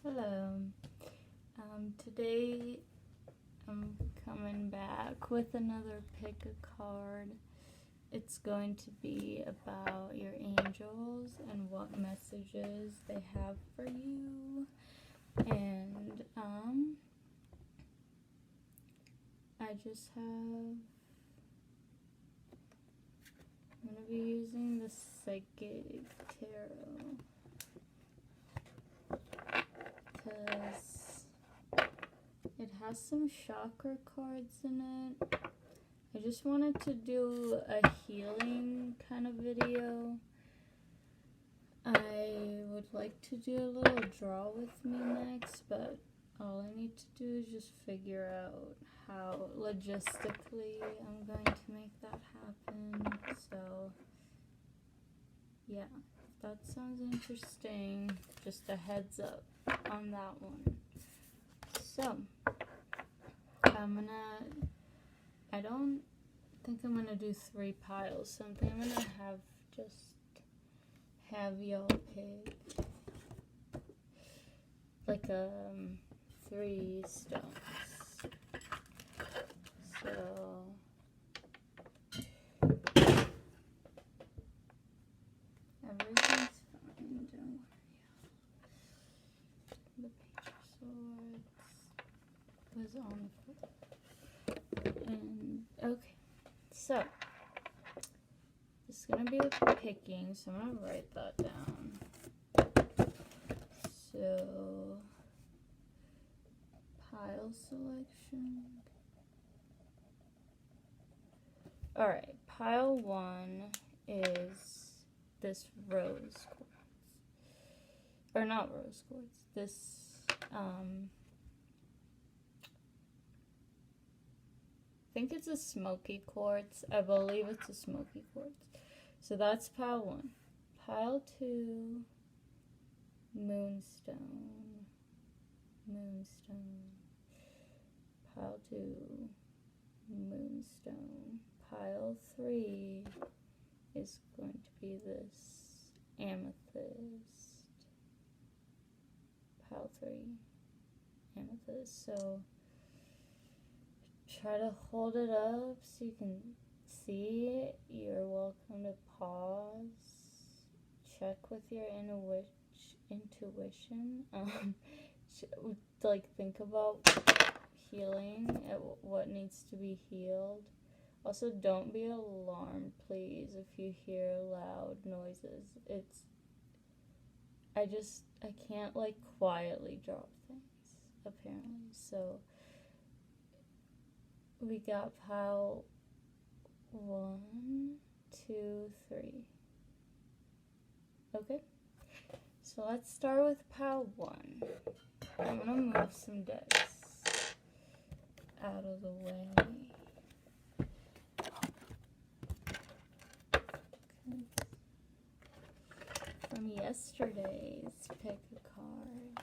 Hello. Today I'm coming back with another pick a card. It's going to be about your angels and what messages they have for you. And I just have, I'm going to be using the Psychic Tarot. Because it has some chakra cards in it. I just wanted to do a healing kind of video. I would like to do a little draw with me next, but all I need to do is just figure out how logistically I'm going to make that happen. So yeah, if that sounds interesting, just a heads up on that one. So I don't think I'm gonna do 3 piles, so I'm gonna have y'all pick like 3 stones. So everything's fine, don't worry. The Page of Swords was on the floor. And okay, so this is gonna be the picking, so I'm gonna write that down. So pile selection. Alright, pile 1 is this rose quartz. Or not rose quartz, this I think it's a smoky quartz. I believe it's a smoky quartz. So that's pile 1. Pile 2, moonstone. Moonstone. Pile 2, moonstone. Pile 3 is going to be this amethyst. Pile 3, amethyst. So try to hold it up so you can see it. You're welcome to pause. Check with your intuition. Like think about healing, what needs to be healed. Also, don't be alarmed, please, if you hear loud noises. I can't like quietly drop things, apparently. So we got pile 1, 2, 3. Okay, so let's start with pile 1. I'm gonna move some decks out of the way. From yesterday's pick a card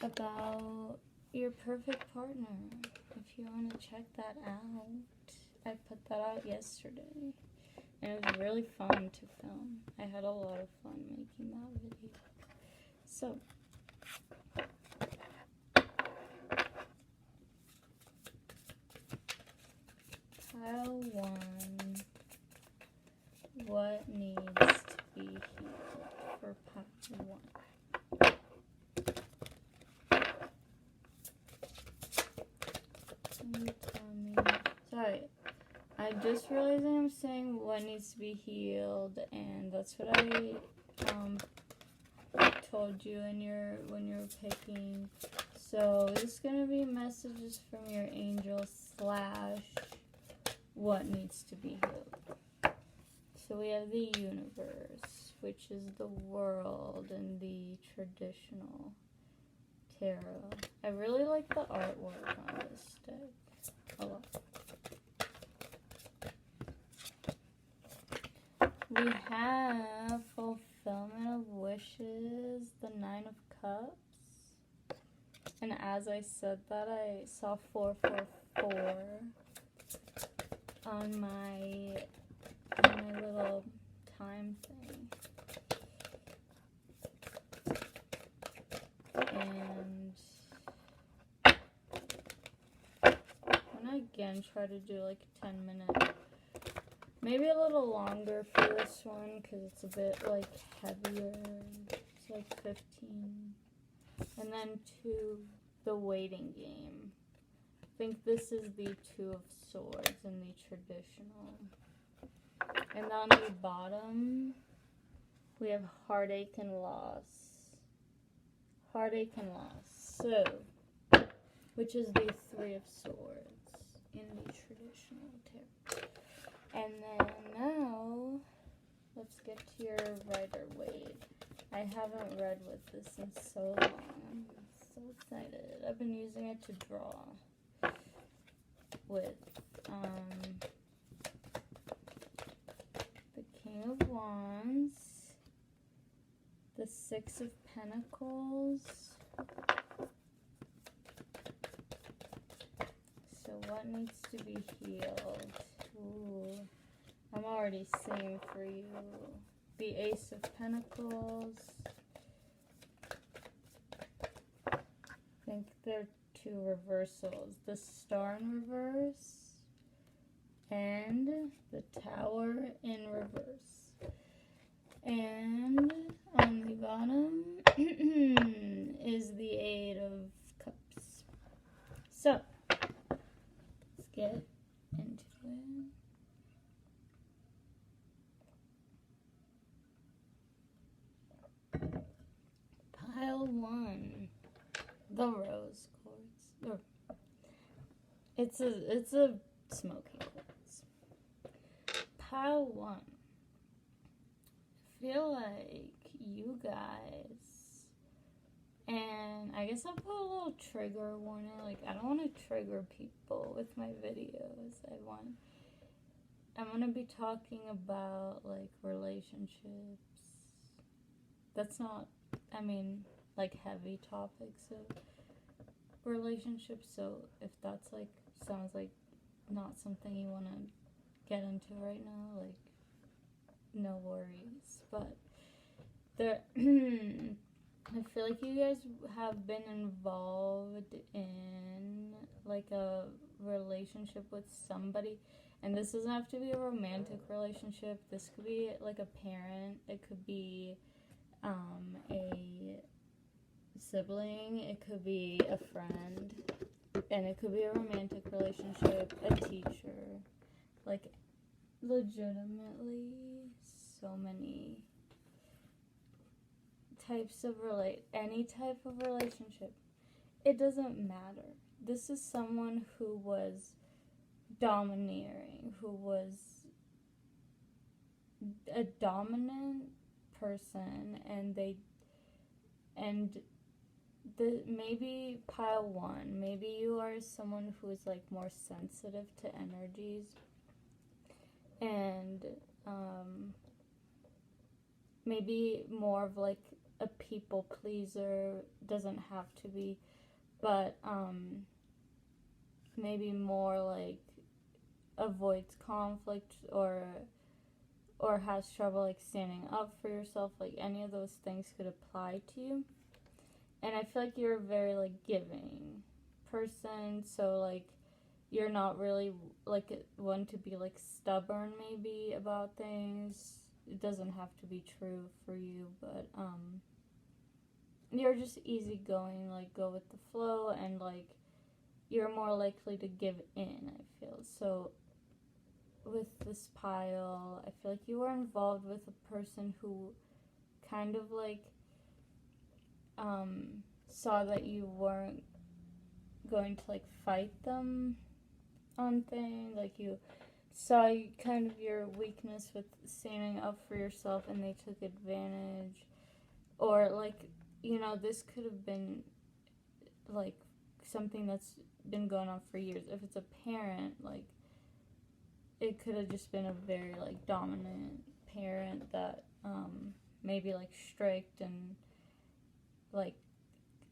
about your perfect partner. If you want to check that out, I put that out yesterday, and it was really fun to film. I had a lot of fun making that video. So pile 1, what needs to be healed for pile 1? Sorry, I'm just realizing I'm saying what needs to be healed, and that's what I told you when you were picking. So this is gonna be messages from your angel / what needs to be healed. So we have the universe, which is the world and the traditional tarot. I really like the artwork on this deck a lot. We have fulfillment of wishes, the 9 of Cups. And as I said that, I saw 444 on my little time thing. and try to do like a 10-minute, maybe a little longer for this one because it's a bit like heavier. It's like 15. And then to the waiting game. I think this is the Two of Swords in the traditional. And on the bottom, we have heartache and loss. Heartache and loss. So, which is the Three of Swords in the traditional tarot. And then now, let's get to your Rider-Waite. I haven't read with this in so long. I'm so excited. I've been using it to draw with the King of Wands, the Six of Pentacles. So what needs to be healed? Ooh, I'm already seeing for you. The Ace of Pentacles. I think they're two reversals. The Star in reverse and the Tower in reverse. And on the bottom is the Eight of Cups. So, let's get into it. Pile 1, the rose quartz. It's a smoky quartz. Pile 1. I feel like you guys, and I guess I'll put a little trigger warning. Like, I don't want to trigger people with my videos. I'm gonna be talking about like relationships. That's not, I mean, like heavy topics of relationships. So if that's like, sounds like not something you want to get into right now, like, no worries. But there, I feel like you guys have been involved in like a relationship with somebody. And this doesn't have to be a romantic relationship. This could be like a parent. It could be a sibling, it could be a friend, and it could be a romantic relationship, a teacher, like legitimately so many types of any type of relationship. It doesn't matter. This is someone who was domineering, who was a dominant person, and maybe pile 1, maybe you are someone who is like more sensitive to energies, and maybe more of like a people pleaser. Doesn't have to be, but maybe more like avoids conflict or has trouble like standing up for yourself. Like any of those things could apply to you. And I feel like you're a very like giving person, so like you're not really like one to be like stubborn maybe about things. It doesn't have to be true for you, but you're just easygoing, like go with the flow, and like you're more likely to give in, I feel. So with this pile, I feel like you were involved with a person who kind of like saw that you weren't going to like fight them on things. Like you saw kind of your weakness with standing up for yourself, and they took advantage. Or like, you know, this could have been like something that's been going on for years. If it's a parent, like it could have just been a very like dominant parent that maybe like strict and like,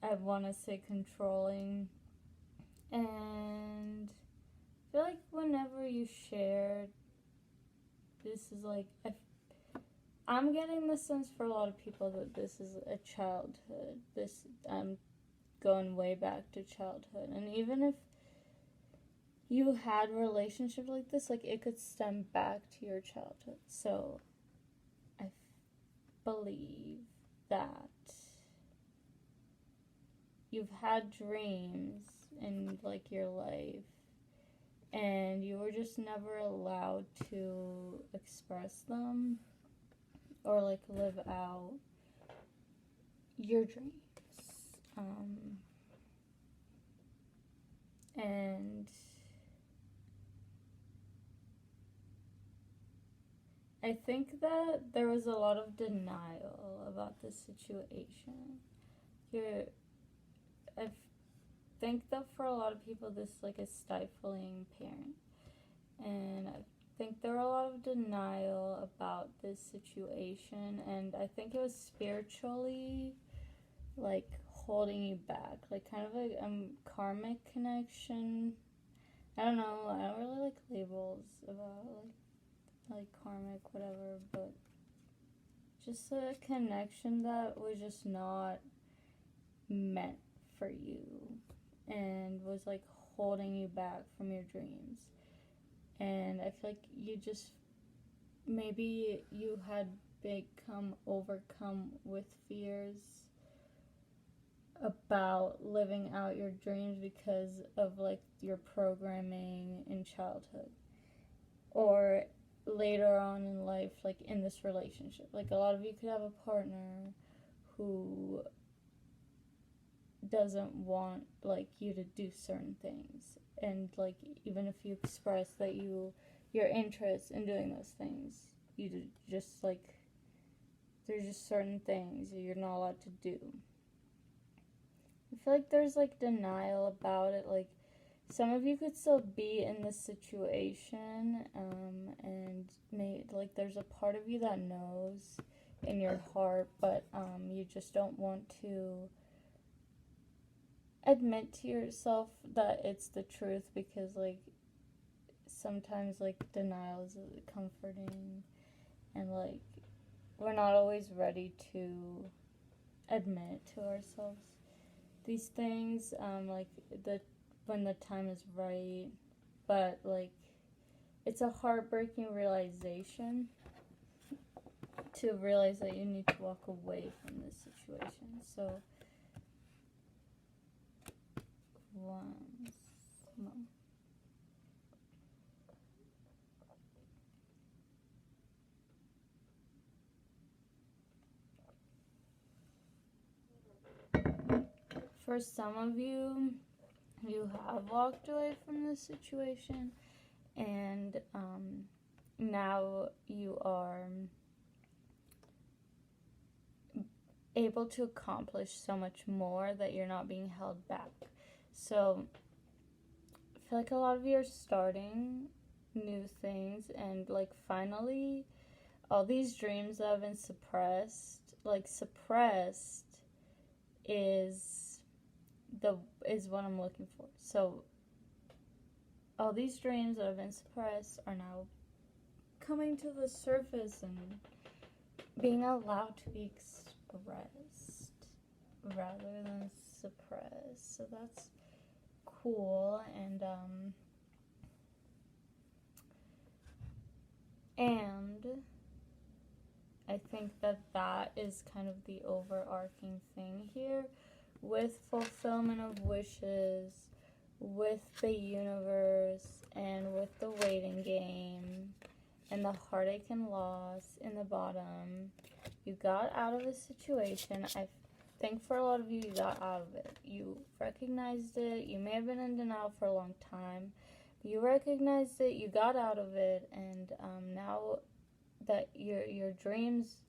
I want to say controlling. And I feel like whenever you shared, this is like, I'm getting the sense for a lot of people that this is a childhood. I'm going way back to childhood. And even if you had relationships like this, like it could stem back to your childhood. So I believe that you've had dreams in like your life and you were just never allowed to express them or like live out your dreams. And I think that there was a lot of denial about this situation. I think that for a lot of people, this like a stifling parent, and I think there were a lot of denial about this situation, and I think it was spiritually like holding you back, like kind of a karmic connection. I don't know. I don't really like labels about like karmic whatever, but just a connection that was just not meant for you and was like holding you back from your dreams. And I feel like you just maybe you had overcome with fears about living out your dreams because of like your programming in childhood or later on in life, like in this relationship. Like a lot of you could have a partner who doesn't want like you to do certain things, and like even if you express that your interest in doing those things, you just like there's just certain things you're not allowed to do. I feel like there's like denial about it. Like some of you could still be in this situation, and like there's a part of you that knows in your heart, but you just don't want to admit to yourself that it's the truth, because like sometimes like denial is comforting, and like we're not always ready to admit to ourselves these things, like when the time is right. But like it's a heartbreaking realization to realize that you need to walk away from this situation. So once more. For some of you, you have walked away from this situation, and now you are able to accomplish so much more that you're not being held back. So I feel like a lot of you are starting new things, and like finally all these dreams that have been suppressed is what I'm looking for. So all these dreams that have been suppressed are now coming to the surface and being allowed to be expressed rather than suppressed. So that's cool. And I think that is kind of the overarching thing here with fulfillment of wishes, with the universe, and with the waiting game, and the heartache and loss in the bottom. You got out of the situation. I think for a lot of you, you got out of it. You recognized it. You may have been in denial for a long time, but you recognized it. You got out of it, and now that your dreams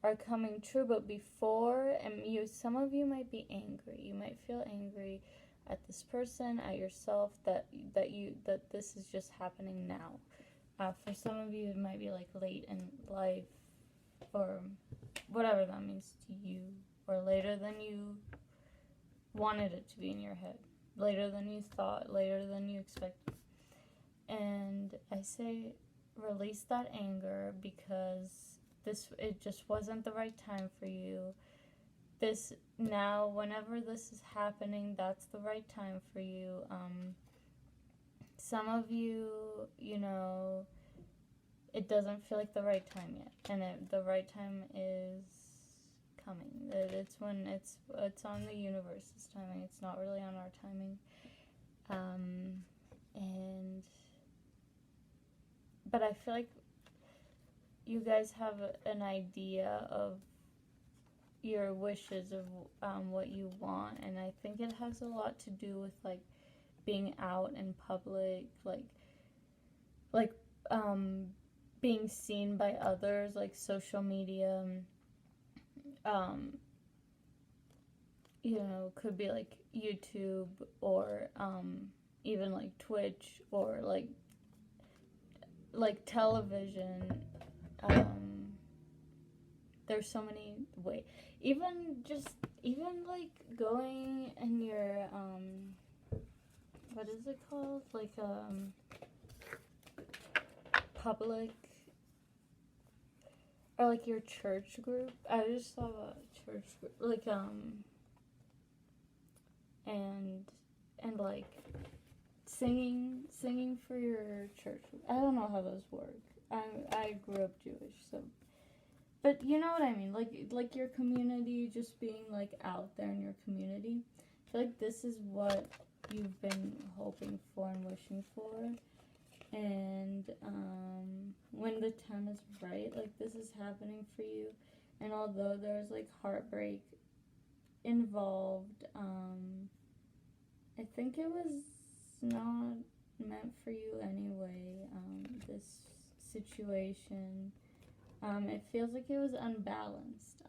are coming true. But before, and some of you might be angry. You might feel angry at this person, at yourself, that this is just happening now. For some of you, it might be like late in life, or whatever that means to you, or later than you wanted it to be in your head, later than you thought, later than you expected. And I say release that anger, because it just wasn't the right time for you. Whenever this is happening, that's the right time for you. some of you, you know, it doesn't feel like the right time yet, and the right time is coming. It's when it's on the universe's timing. It's not really on our timing. But I feel like you guys have an idea of your wishes of what you want, and I think it has a lot to do with like being out in public, like being seen by others, like social media. You know, could be like YouTube or even like Twitch or like television. There's so many ways. Even like going in your what is it called? Like public, or like your church group. I just saw a church group, like and like singing for your church. I don't know how those work. I grew up Jewish, so, but you know what I mean. Like your community, just being like out there in your community. I feel like this is what you've been hoping for and wishing for. And when the time is right, like this is happening for you. And although there's like heartbreak involved, I think it was not meant for you anyway. This situation, it feels like it was unbalanced.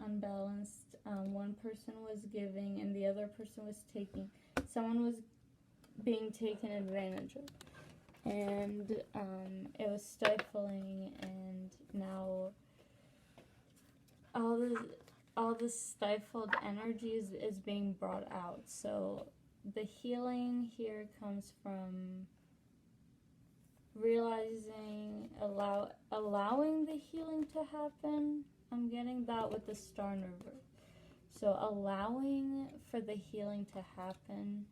One person was giving and the other person was taking. Someone was being taken advantage of. And it was stifling, and now all this stifled energy is being brought out. So the healing here comes from realizing, allowing the healing to happen. I'm getting that with the star nerve. So allowing for the healing to happen.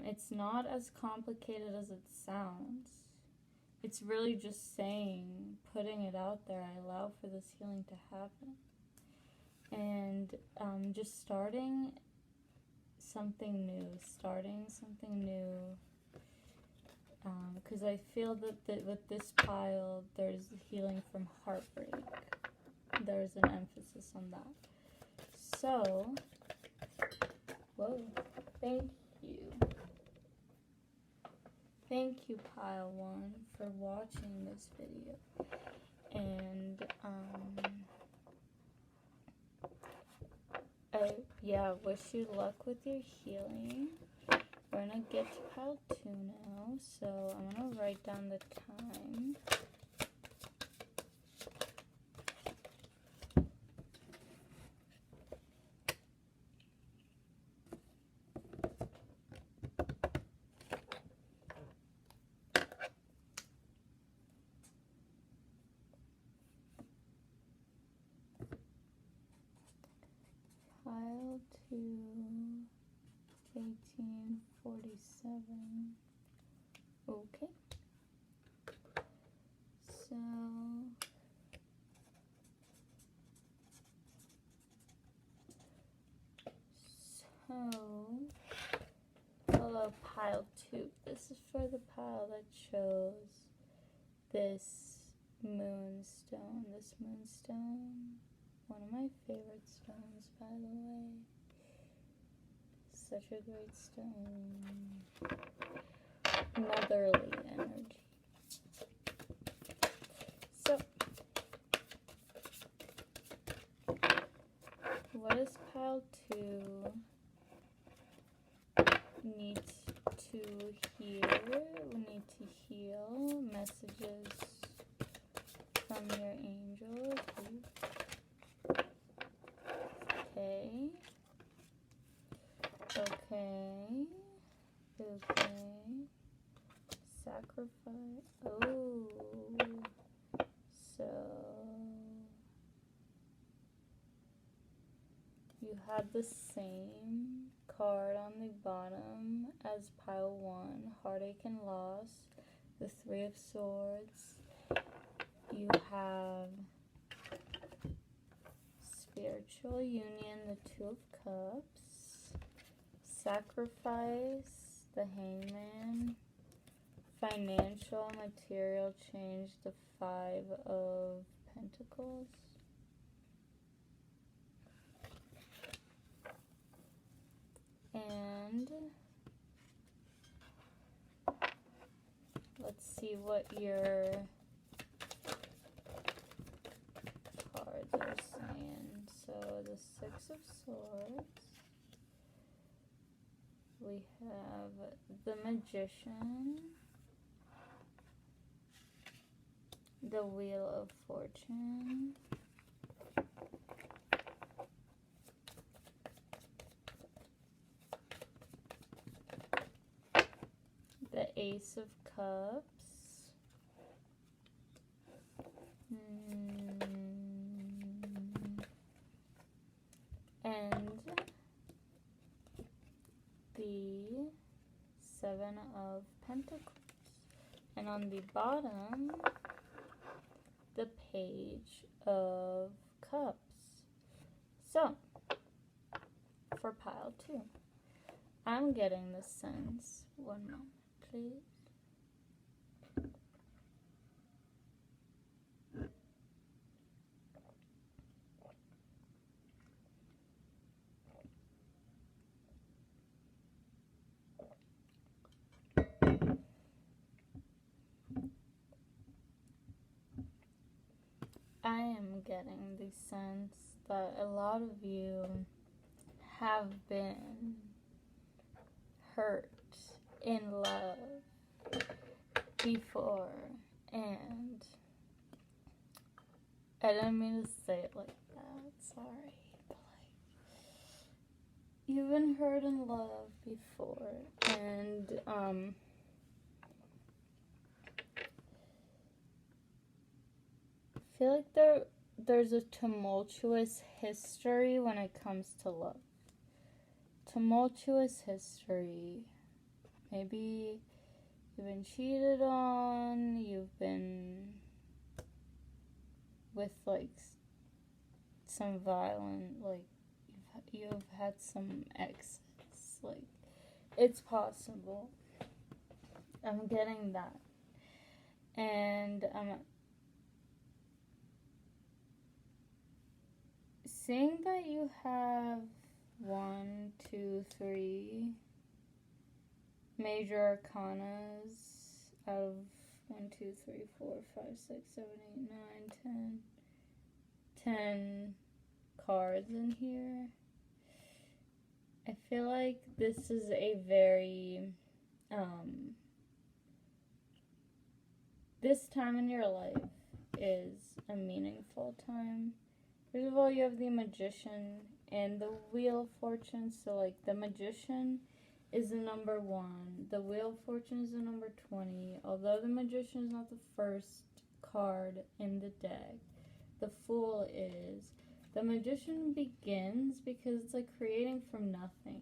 It's not as complicated as it sounds. It's really just saying, putting it out there, I allow for this healing to happen. And just starting something new. Because I feel that with this pile, there's healing from heartbreak. There's an emphasis on that. So, whoa, thank you. Thank you, Pile 1, for watching this video. And, I wish you luck with your healing. We're gonna get to Pile 2 now, so I'm gonna write down the time. Pile 2, 1847. Okay. So, hello, Pile 2. This is for the pile that chose this moonstone. One of my favorite stones, by the way. Such a great stone. Motherly energy. So, what does Pile 2 need to hear? We need to heal messages from your angels. Okay. Sacrifice. Oh. So. you had the same card on the bottom as pile 1, heartache and loss, the 3 of swords. You have spiritual union, the 2 of cups, sacrifice, the hangman, financial material change, the 5 of pentacles. And let's see what your cards are saying. So the 6 of swords. We have the magician, the wheel of fortune, the ace of cups, and the 7 of pentacles. And on the bottom, the page of cups. So, for pile 2, I'm getting the sense. One moment, please. I am getting the sense that a lot of you have been hurt in love before, and I didn't mean to say it like that, sorry, but like, you've been hurt in love before, and I feel like there's a tumultuous history when it comes to love. Tumultuous history. Maybe you've been cheated on, you've been with like some violent, like you've had some exes. Like, it's possible. I'm getting that. And I'm seeing that you have 1, 2, 3 major arcanas out of 1, 2, 3, 4, 5, 6, 7, 8, 9, 10 cards in here. I feel like this is a very, this time in your life is a meaningful time. First of all, you have the magician and the wheel of fortune. So, like, the magician is the number 1. The wheel of fortune is the number 20. Although the magician is not the first card in the deck, the fool is. The magician begins because it's like creating from nothing.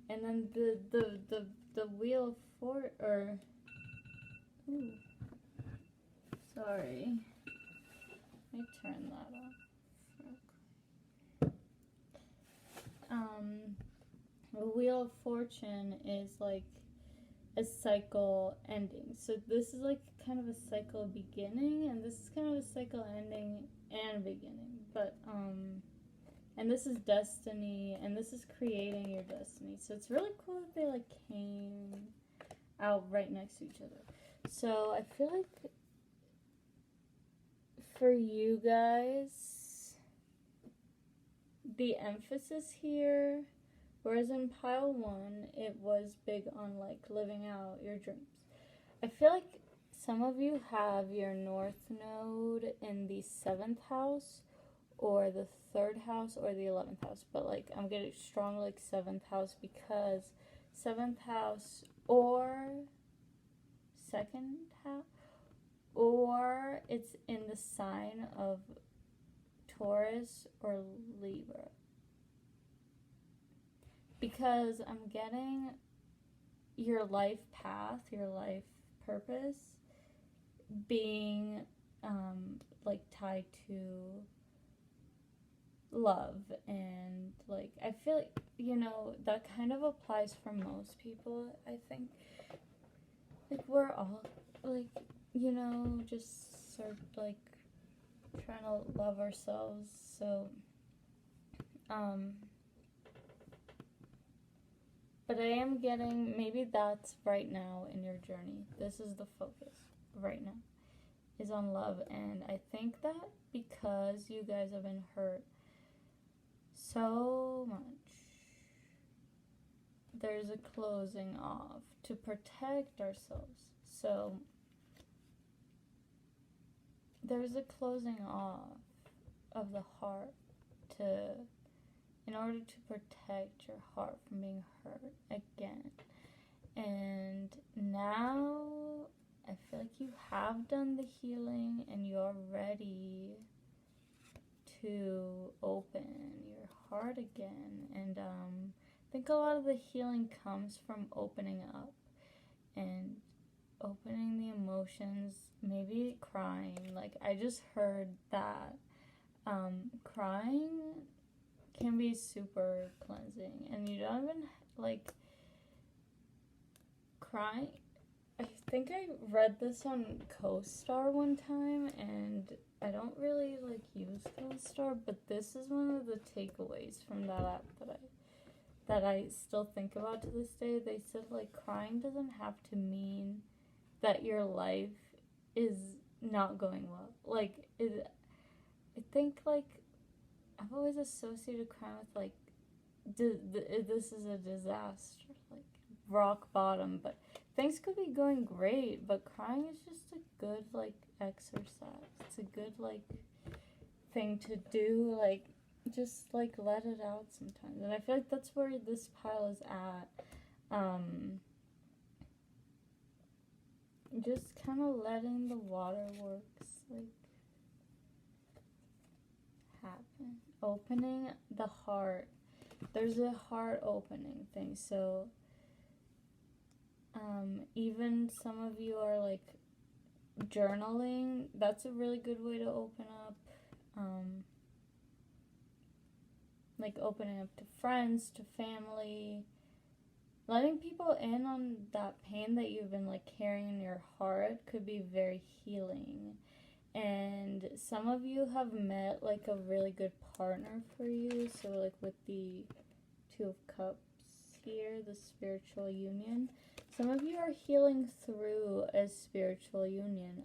And then the wheel of sorry. Let me turn that off. The wheel of fortune is like a cycle ending. So this is like kind of a cycle beginning, and this is kind of a cycle ending and beginning. But and this is destiny, and this is creating your destiny. So it's really cool that they like came out right next to each other. So I feel like for you guys, the emphasis here, whereas in pile 1, it was big on like living out your dreams. I feel like some of you have your north node in the 7th house, or the 3rd house, or the 11th house. But like, I'm getting strong like 7th house, because 7th house or 2nd house, or it's in the sign of Taurus or Libra. because I'm getting your life path, your life purpose being like tied to love, and like I feel like, you know, that kind of applies for most people. I think like we're all like, you know, just sort of like trying to love ourselves. So but I am getting, maybe that's right now in your journey. This is the focus right now, is on love. And I think that because you guys have been hurt so much, there's a closing off to protect ourselves. So there's a closing off of the heart to, in order to protect your heart from being hurt again. And now I feel like you have done the healing and you're ready to open your heart again. And I think a lot of the healing comes from opening up and opening the emotions, maybe crying. Like I just heard that crying can be super cleansing, and you don't even like crying. I think I read this on CoStar one time, and I don't really like use CoStar, but this is one of the takeaways from that app that I still think about to this day. They said like crying doesn't have to mean that your life is not going well. Like I think like I've always associated crime with like this is a disaster, like rock bottom. But things could be going great, but crying is just a good like exercise. It's a good like thing to do. Like just like let it out sometimes. And I feel like that's where this pile is at. Just kind of letting the waterworks like happen. Opening the heart. There's a heart opening thing. So even some of you are like journaling. That's a really good way to open up. Like opening up to friends, to family, letting people in on that pain that you've been like carrying in your heart could be very healing. And some of you have met like a really good partner for you. So like with the Two of Cups here, the spiritual union, some of you are healing through a spiritual union,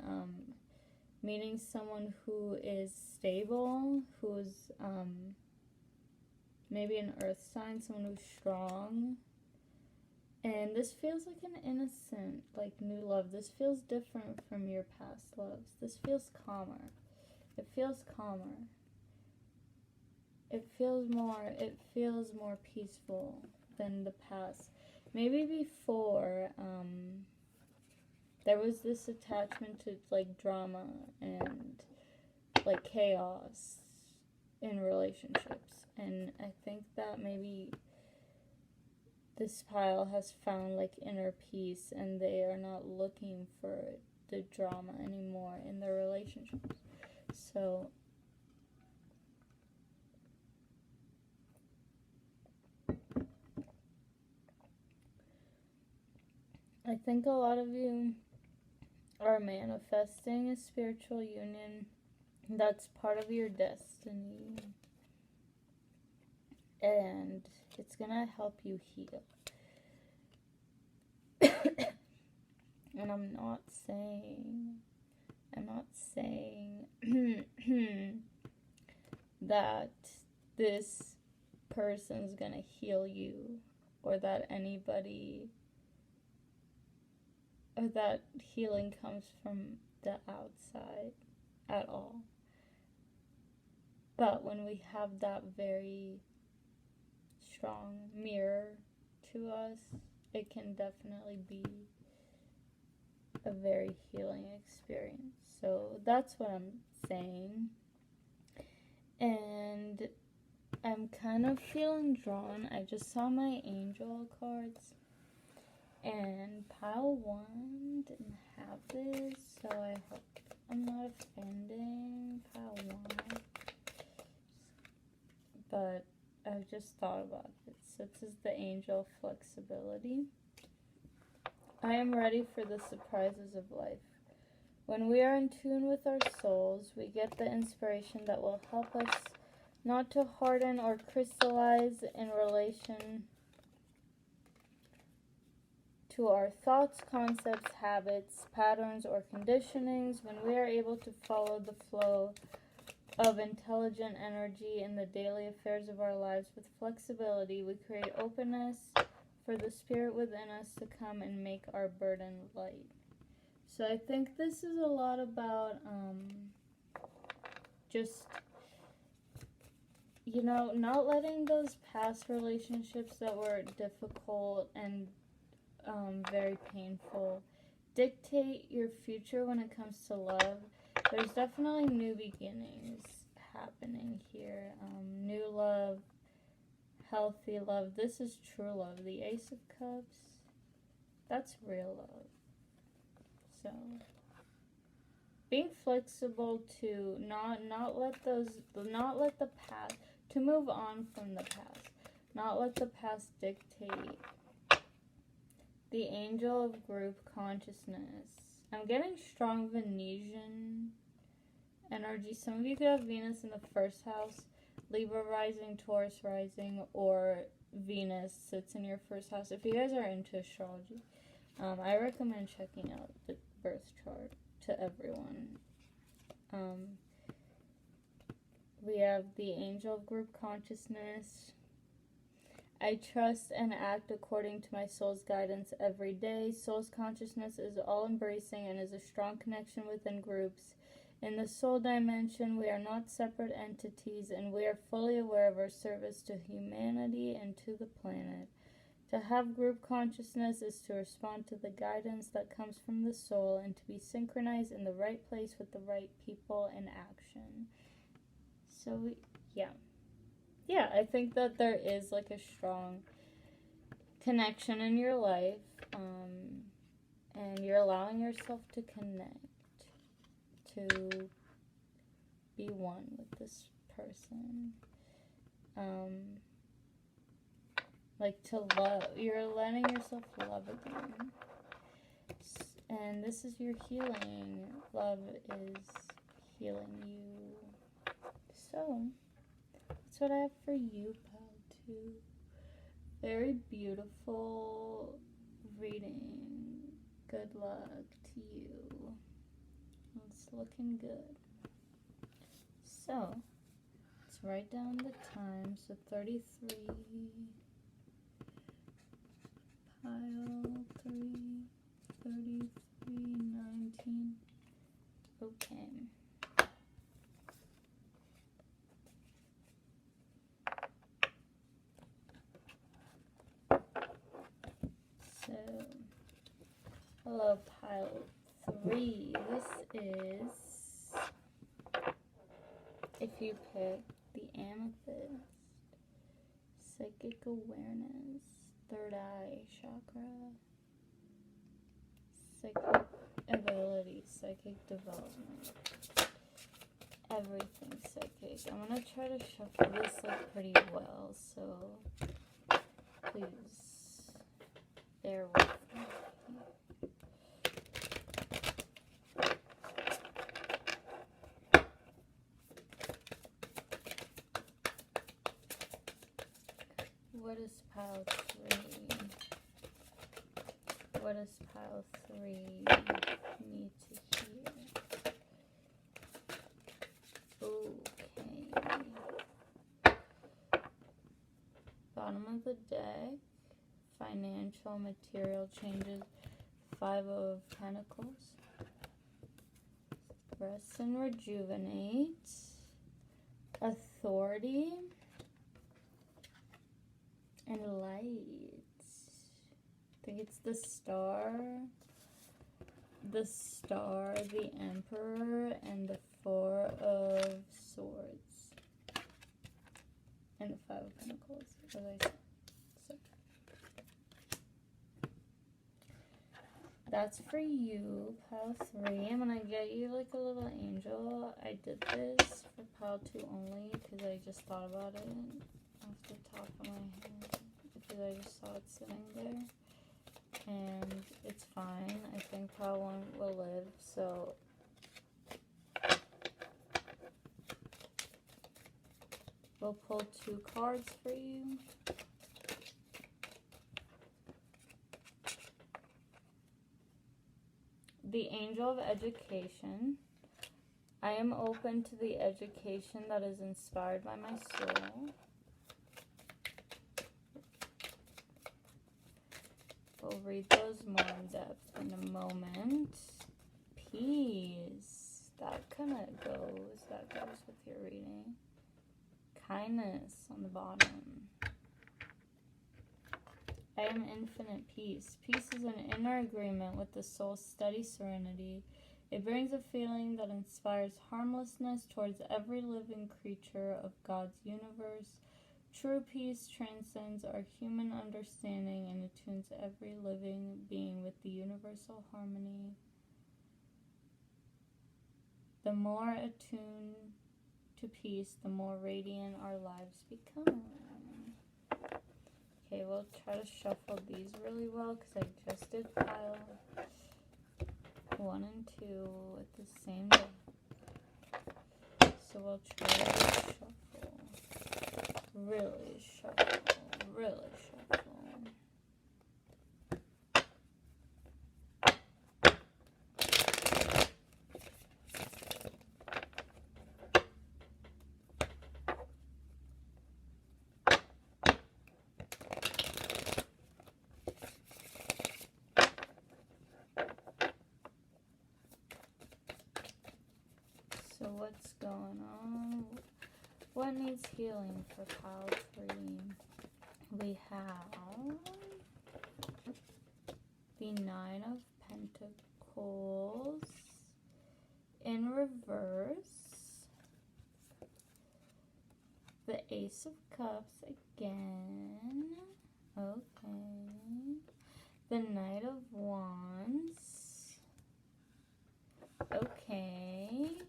meaning someone who is stable, who's maybe an earth sign, someone who's strong. And this feels like an innocent, like new love. This feels different from your past loves. This feels calmer. It feels calmer. It feels more peaceful than the past. Maybe before, there was this attachment to like drama and like chaos in relationships. And I think that maybe this pile has found like inner peace, and they are not looking for the drama anymore in their relationships. So I think a lot of you are manifesting a spiritual union that's part of your destiny, and it's gonna help you heal. And I'm not saying that this person's gonna heal you, or that anybody, or that healing comes from the outside at all. But when we have that very strong mirror to us, it can definitely be a very healing experience. So that's what I'm saying. And I'm kind of feeling drawn. I just saw my angel cards, and pile 1 didn't have this, so I hope I'm not offending pile 1. But I just thought about it. So this is the angel flexibility. I am ready for the surprises of life. When we are in tune with our souls, we get the inspiration that will help us not to harden or crystallize in relation to our thoughts, concepts, habits, patterns, or conditionings. When we are able to follow the flow of intelligent energy in the daily affairs of our lives with flexibility, we create openness for the spirit within us to come and make our burden light. So I think this is a lot about just, you know, not letting those past relationships that were difficult and very painful dictate your future when it comes to love. There's definitely new beginnings happening here. New love, healthy love. This is true love. The Ace of Cups, that's real love. So being flexible to not let the past, to move on from the past, not let the past dictate. The angel of group consciousness. I'm getting strong Venusian energy. Some of you could have Venus in the first house, Libra rising, Taurus rising, or Venus sits in your first house. If you guys are into astrology, I recommend checking out the birth chart to everyone. We have the angel of group consciousness. I trust and act according to my soul's guidance every day. Soul's consciousness is all-embracing and is a strong connection within groups. In the soul dimension, we are not separate entities, and we are fully aware of our service to humanity and to the planet. To have group consciousness is to respond to the guidance that comes from the soul and to be synchronized in the right place with the right people and action. So, yeah. Yeah, I think that there is like a strong connection in your life, and you're allowing yourself to connect, to be one with this person, like to love. You're letting yourself love again, and this is your healing. Love is healing you. So that's what I have for you, pal, too. Very beautiful reading. Good luck to you. It's looking good. So, let's write down the time. So 33, pile 3, 33, 19. Okay. So, hello, pile 3. This is, if you pick the amethyst, psychic awareness, third eye chakra, psychic ability, psychic development, everything psychic. I'm going to try to shuffle this like pretty well, so please bear with me. What is pile 3? What does pile 3 need to hear? Okay. Bottom of the deck. Financial, material changes. 5 of Pentacles. Rest and rejuvenate. Authority. And light. I think it's the Star, the Emperor, and the 4 of Swords. And the Five of Pentacles, as I said. So that's for you, pile 3. I'm gonna get you like a little angel. I did this for pile 2 only because I just thought about it off the top of my head because I just saw it sitting there. And it's fine. I think pile 1 will live, so we'll pull 2 cards for you. The Angel of Education. I am open to the education that is inspired by my soul. We'll read those more in depth in a moment. Peace. That kind of goes. That goes with your reading. Kindness on the bottom. I am infinite peace. Peace is an inner agreement with the soul's steady serenity. It brings a feeling that inspires harmlessness towards every living creature of God's universe. True peace transcends our human understanding and attunes every living being with the universal harmony. The more attuned to peace, the more radiant our lives become. Okay, we'll try to shuffle these really well because I just did pile 1 and 2 at the same day. So we'll try to shuffle. Really shuffle. Really shuffle. So what's going on? What needs healing for pile 3? We have the 9 of Pentacles in reverse, the Ace of Cups again, okay, the Knight of Wands, okay,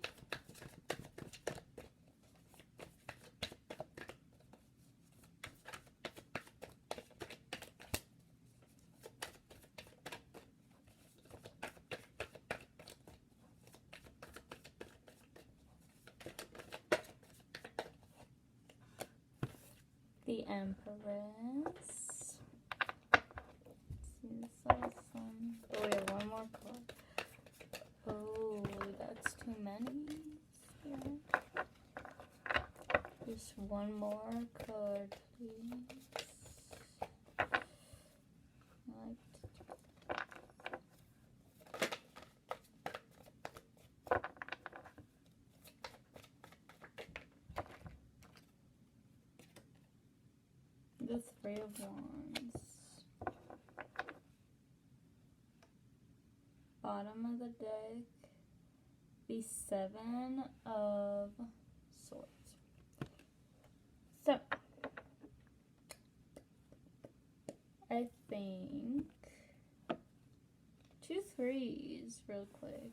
the Empress. See, this awesome. Oh, we have one more card. Oh, that's too many. Yeah. Just one more card, please. The Three of Wands. Bottom of the deck, the Seven of Swords. So, I think 2 3s real quick.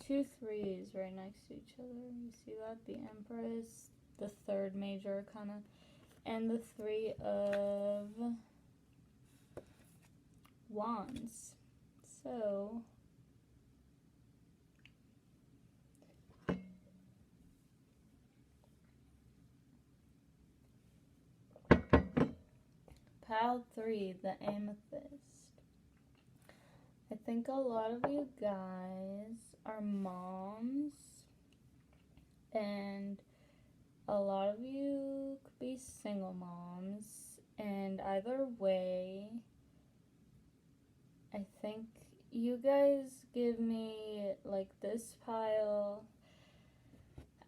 2 3s right next to each other. You see that? The Empress, the third major kind of, and the Three of Wands. So, pile 3, the Amethyst. I think a lot of you guys are moms, and a lot of you could be single moms, and either way, I think you guys give me, like, this pile,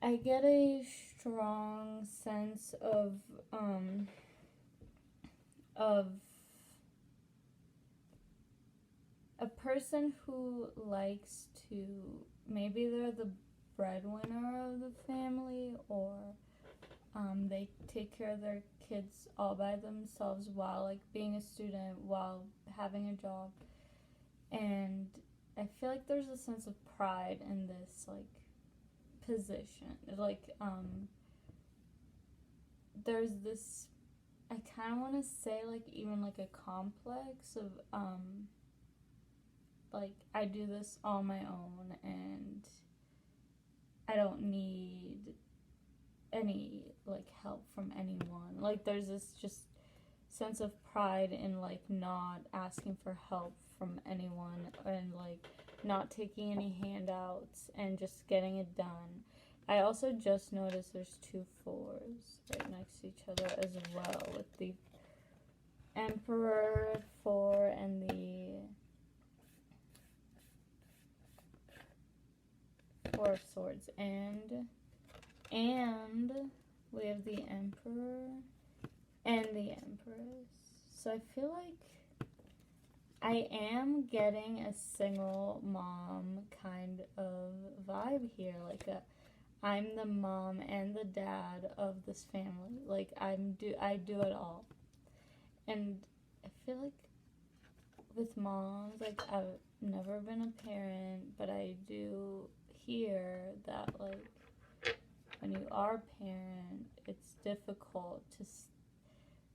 I get a strong sense of a person who likes to, maybe they're the breadwinner of the family, or they take care of their kids all by themselves while like being a student, while having a job. And I feel like there's a sense of pride in this like position. Like there's this, I kind of want to say like even like a complex of like I do this on my own and I don't need any like help from anyone. Like there's this just sense of pride in like not asking for help from anyone and like not taking any handouts and just getting it done. I also just noticed there's 2 4s right next to each other as well, with the Emperor 4 and the 4 of Swords, and we have the Emperor and the Empress. So I feel like I am getting a single mom kind of vibe here, like I'm the mom and the dad of this family. Like I do it all. And I feel like with moms, like I've never been a parent, but I do hear that like when you are a parent, it's difficult to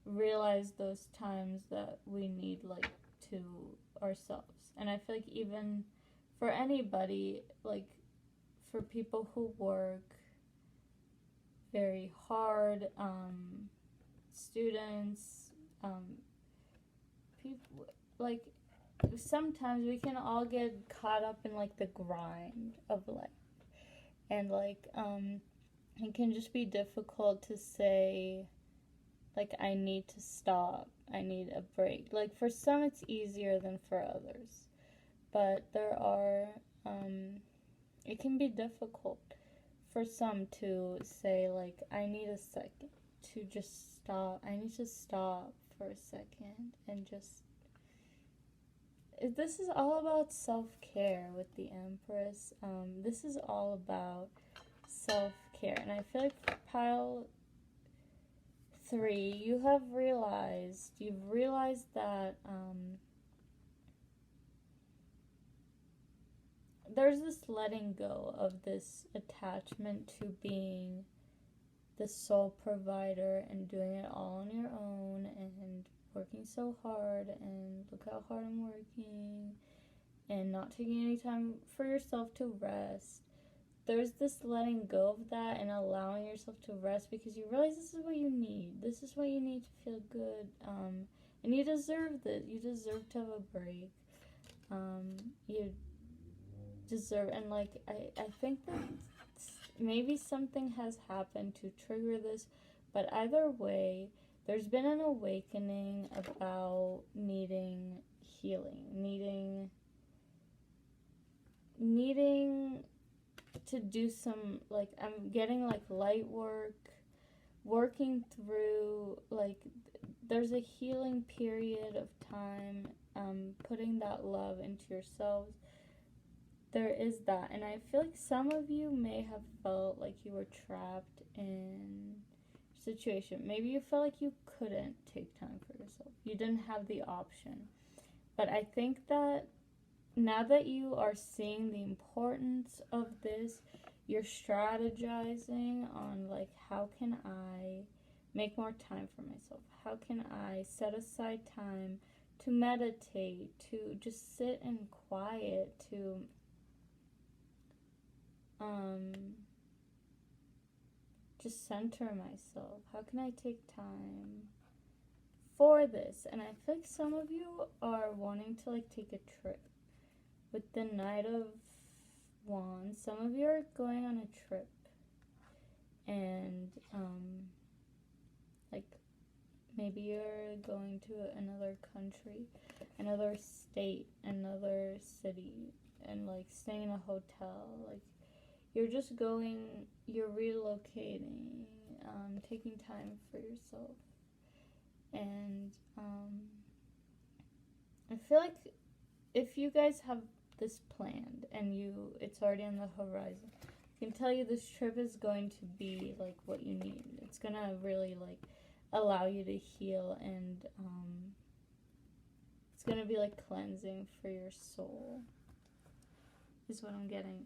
realize those times that we need like to ourselves. And I feel like even for anybody, like for people who work very hard, students, people, like sometimes we can all get caught up in like the grind of life, and like it can just be difficult to say like I need to stop, I need a break. Like for some it's easier than for others, but there are it can be difficult for some to say like I need a second to just stop. I need to stop for a second and just, this is all about self-care with the Empress. This is all about self-care, and I feel like pile 3, you've realized that there's this letting go of this attachment to being the sole provider and doing it all on your own and working so hard, and look how hard I'm working, and not taking any time for yourself to rest. There's this letting go of that and allowing yourself to rest because you realize this is what you need. This is what you need to feel good. And you deserve this. You deserve to have a break. You deserve, and like I think that maybe something has happened to trigger this, but either way, there's been an awakening about needing healing, needing to do some, like, I'm getting like light work, working through, like, there's a healing period of time, putting that love into yourselves. There is that, and I feel like some of you may have felt like you were trapped in a situation. Maybe you felt like you couldn't take time for yourself. You didn't have the option. But I think that now that you are seeing the importance of this, you're strategizing on like, how can I make more time for myself? How can I set aside time to meditate, to just sit in quiet, to just center myself? How can I take time for this? And I feel like some of you are wanting to like take a trip. With the Knight of Wands, some of you are going on a trip, and like maybe you're going to another country, another state, another city, and like staying in a hotel. Like you're just going, you're relocating, taking time for yourself. And I feel like if you guys have this planned and it's already on the horizon, I can tell you this trip is going to be like what you need. it's gonna really like allow you to heal, and it's gonna be like cleansing for your soul is what I'm getting.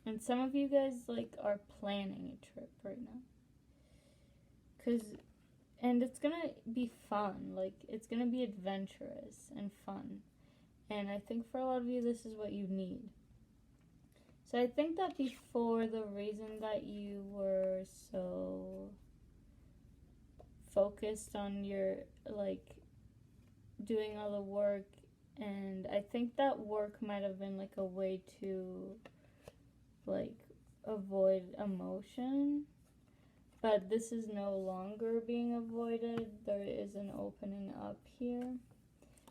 And some of you guys like are planning a trip right now, and it's gonna be fun. Like, it's gonna be adventurous and fun, and I think for a lot of you this is what you need. So I think that before, the reason that you were so focused on your, like, doing all the work, and I think that work might have been like a way to like avoid emotion, but this is no longer being avoided. There is an opening up here,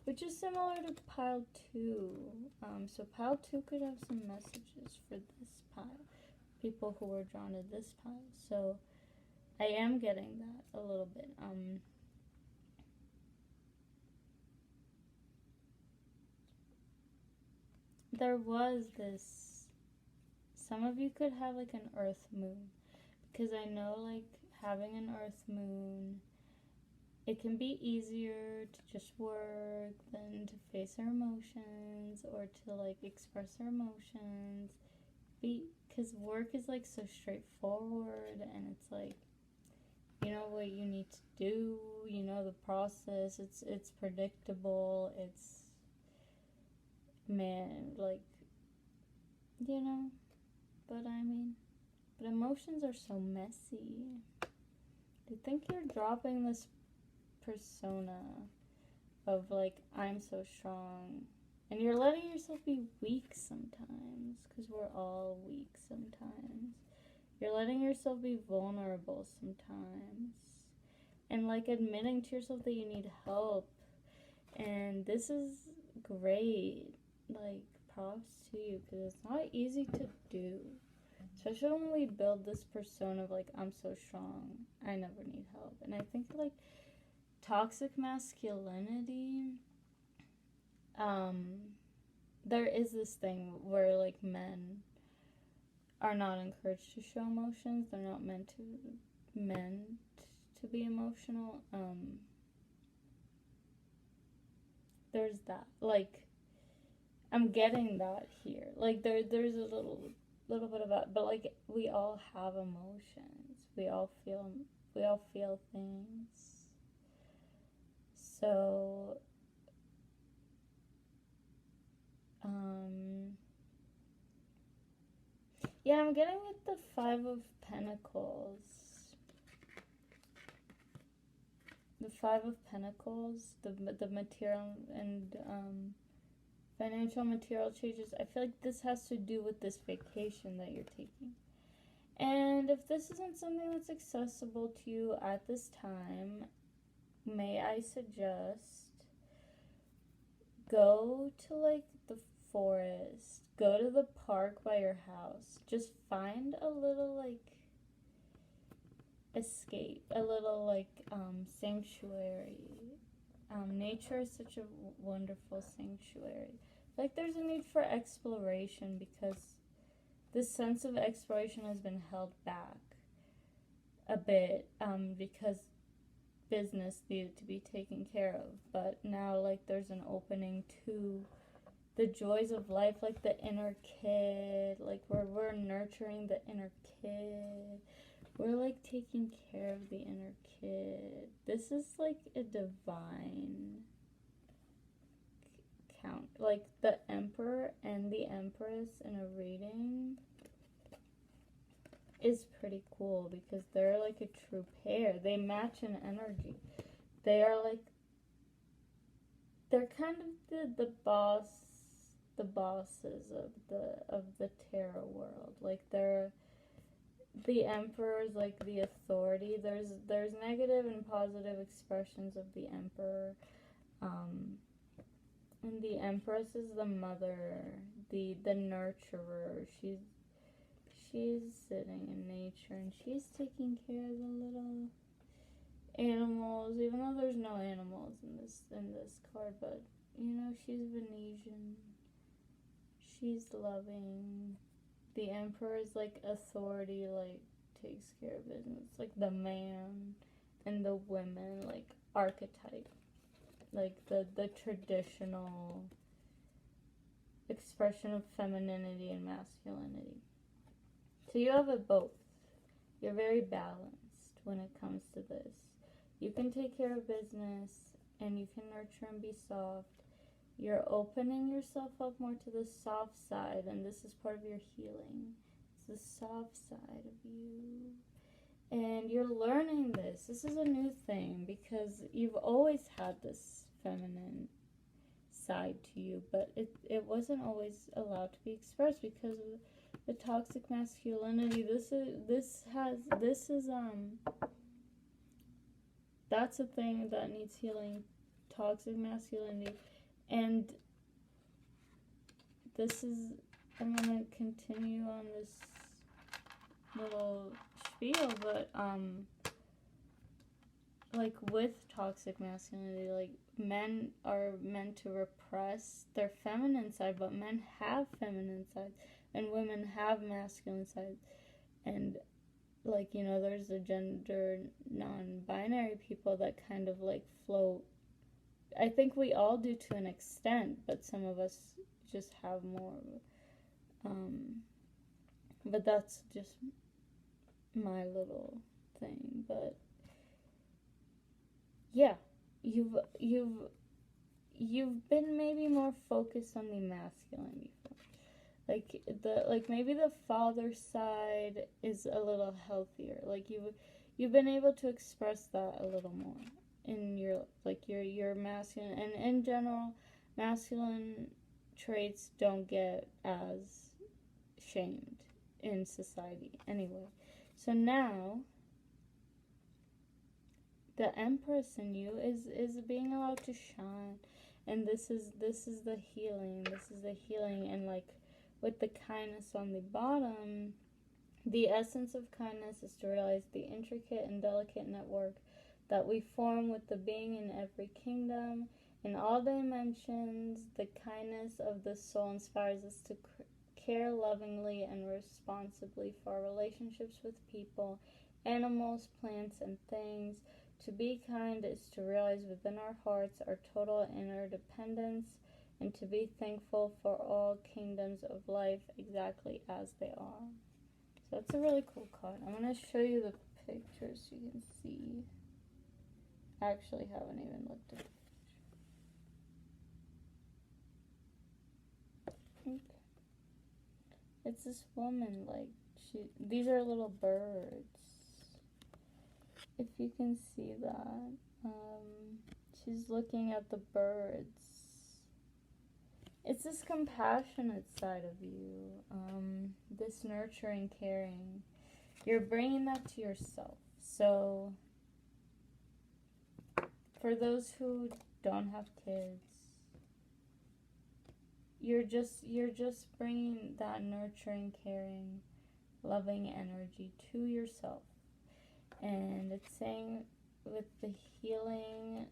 which is similar to pile 2. So pile 2 could have some messages for this pile, people who were drawn to this pile. So I am getting that a little bit. There was this, some of you could have like an earth moon, because I know like having an earth moon, it can be easier to just work than to face our emotions or to like express our emotions, because work is like so straightforward, and it's like, you know what you need to do, you know the process, it's predictable, it's, man, like, you know, but emotions are so messy. I think you're dropping this persona of like, I'm so strong, and you're letting yourself be weak sometimes, because we're all weak sometimes. You're letting yourself be vulnerable sometimes, and like admitting to yourself that you need help, and this is great. Like, props to you, because it's not easy to do, especially when we build this persona of like, I'm so strong, I never need help. And I think like toxic masculinity, there is this thing where like men are not encouraged to show emotions. They're not meant to be emotional. There's that, like, I'm getting that here. Like, there's a little bit of that, but like, we all have emotions. We all feel things. So, yeah, I'm getting with the 5 of Pentacles. The 5 of Pentacles, the material and financial material changes. I feel like this has to do with this vacation that you're taking. And if this isn't something that's accessible to you at this time, may I suggest go to like the forest, go to the park by your house. Just find a little like escape, a little like sanctuary. Nature is such a wonderful sanctuary. Like, there's a need for exploration, because this sense of exploration has been held back a bit, because business needed to be taken care of. But now, like, there's an opening to the joys of life, like the inner kid, like we're nurturing the inner kid. We're like taking care of the inner kid. This is like a divine count. Like, the Emperor and the Empress in a reading is pretty cool, because they're like a true pair. They match in energy. They are like, they're kind of the bosses of the tarot world. Like, the Emperor is like the authority. There's negative and positive expressions of the Emperor, and the Empress is the mother, the nurturer. She's sitting in nature, and she's taking care of the little animals, even though there's no animals in this card. But you know, she's Venetian. She's loving. The Emperor is like authority, like takes care of business. Like the man and the women, like archetype. Like the traditional expression of femininity and masculinity. So you have it both. You're very balanced when it comes to this. You can take care of business and you can nurture and be soft. You're opening yourself up more to the soft side, and this is part of your healing. It's the soft side of you. And you're learning this. This is a new thing because you've always had this feminine side to you, but it wasn't always allowed to be expressed because of the toxic masculinity. That's a thing that needs healing. Toxic masculinity. And I'm gonna continue on this little spiel, but like with toxic masculinity, like men are meant to repress their feminine side, but men have feminine sides and women have masculine sides. And like, you know, there's the gender non-binary people that kind of like float. I think we all do to an extent, but some of us just have more. But that's just my little thing. But yeah, you've been maybe more focused on the masculine before. Like maybe the father side is a little healthier. Like you've been able to express that a little more in your masculine, and in general masculine traits don't get as shamed in society anyway. So now the Empress in you is being allowed to shine, and this is the healing. This is the healing. And like with the kindness on the bottom, the essence of kindness is to realize the intricate and delicate network that we form with the being in every kingdom. In all dimensions, the kindness of the soul inspires us to care lovingly and responsibly for our relationships with people, animals, plants, and things. To be kind is to realize within our hearts our total interdependence, and to be thankful for all kingdoms of life exactly as they are. So that's a really cool card. I'm going to show you the picture so you can see. I actually haven't even looked at it. Okay. It's this woman, like, these are little birds. If you can see that. She's looking at the birds. It's this compassionate side of you. This nurturing, caring. You're bringing that to yourself. So for those who don't have kids, you're just bringing that nurturing, caring, loving energy to yourself. And it's saying with the healing,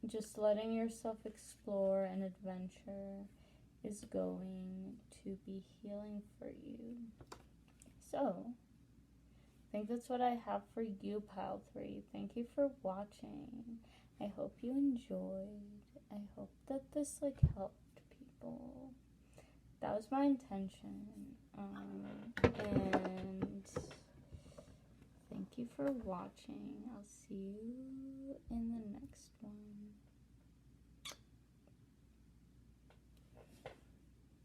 just letting yourself explore and adventure is going to be healing for you. So I think that's what I have for you, Pile 3. Thank you for watching. I hope you enjoyed. I hope that this helped people. That was my intention. And thank you for watching. I'll see you